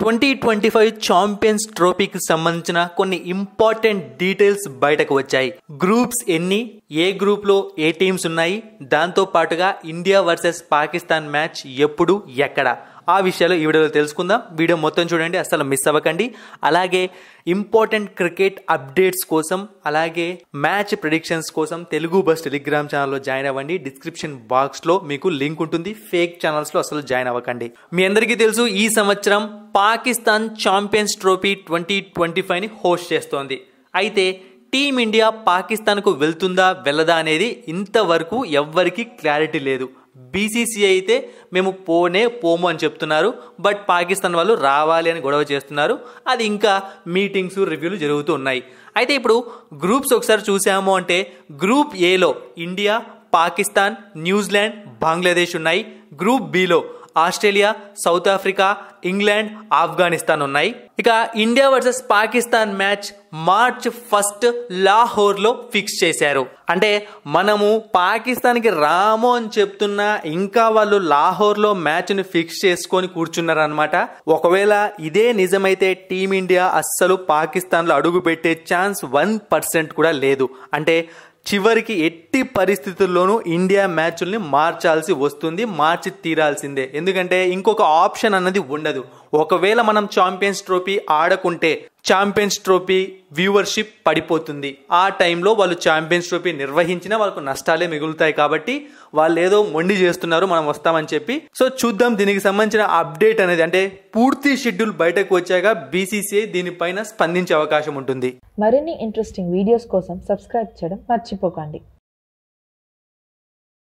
2025 champions ట్రోఫీకి సంబంధించిన కొన్ని important details బయటకు వచ్చాయి. గ్రూప్స్ ఎన్ని, ఏ గ్రూప్ లో ఏ టీమ్స్ ఉన్నాయి, దాంతో పాటుగా ఇండియా వర్సెస్ పాకిస్తాన్ మ్యాచ్ ఎప్పుడు, ఎక్కడ, ఆ విషయాలు ఈ వీడియోలో తెలుసుకుందాం. వీడియో మొత్తం చూడండి, అసలు మిస్ అవ్వకండి. అలాగే ఇంపార్టెంట్ క్రికెట్ అప్డేట్స్ కోసం, అలాగే మ్యాచ్ ప్రిడిక్షన్స్ కోసం తెలుగు బస్ టెలిగ్రామ్ ఛానల్లో జాయిన్ అవ్వండి. డిస్క్రిప్షన్ బాక్స్ లో మీకు లింక్ ఉంటుంది. ఫేక్ ఛానల్స్ లో అసలు జాయిన్ అవ్వకండి. మీ అందరికీ తెలుసు, ఈ సంవత్సరం పాకిస్తాన్ ఛాంపియన్స్ ట్రోఫీ 2025 ని హోస్ట్ చేస్తోంది. అయితే టీమిండియా పాకిస్తాన్ కు వెళ్తుందా వెళ్ళదా అనేది ఇంతవరకు ఎవ్వరికి క్లారిటీ లేదు. బీసీసీఐ అయితే మేము పోము అని చెప్తున్నారు. బట్ పాకిస్తాన్ వాళ్ళు రావాలి అని గొడవ చేస్తున్నారు. అది ఇంకా మీటింగ్స్, రివ్యూలు జరుగుతూ ఉన్నాయి. అయితే ఇప్పుడు గ్రూప్స్ ఒకసారి చూసాము అంటే, గ్రూప్ ఏలో ఇండియా, పాకిస్తాన్, న్యూజిలాండ్, బంగ్లాదేశ్ ఉన్నాయి. Group below Australia, south Africa, England, Afghanistan ఉన్నాయి. ఇక India versus Pakistan match March 1 Lahore లో ఫిక్స్ చేశారు. అంటే మనము పాకిస్తాన్ కి రాము అని చెప్తున్నా ఇంకా వాళ్ళు లాహోర్ లో మ్యాచ్ ని ఫిక్స్ చేసుకొని కూర్చున్నారు అనమాట. ఒకవేళ ఇదే నిజమైతే టీమిండియా అస్సలు పాకిస్తాన్ లో అడుగు పెట్టే ఛాన్స్ 1% కూడా లేదు. అంటే చివరికి ఎట్టి పరిస్థితుల్లోనూ ఇండియా మ్యాచ్ల్ని మార్చాల్సి వస్తుంది, మార్చి తీరాల్సిందే. ఎందుకంటే ఇంకొక ఆప్షన్ అన్నది ఉండదు. ఒకవేళ మనం ఛాంపియన్స్ ట్రోఫీ ఆడకుంటే ఛాంపియన్స్ ట్రోఫీ వ్యూవర్షిప్ పడిపోతుంది. ఆ టైంలో వాళ్ళు ఛాంపియన్స్ ట్రోఫీ నిర్వహించినా వాళ్ళకు నష్టాలే మిగులుతాయి. కాబట్టి వాళ్ళు ఏదో మొండి చేస్తున్నారు, మనం వస్తామని చెప్పి. సో చూద్దాం దీనికి సంబంధించిన అప్డేట్ అనేది, అంటే పూర్తి షెడ్యూల్ బయటకు వచ్చాక బీసీసీఐ దీనిపైన స్పందించే అవకాశం ఉంటుంది. మరిన్ని ఇంట్రెస్టింగ్ వీడియోస్ కోసం సబ్స్క్రైబ్ చేయడం మర్చిపోకండి.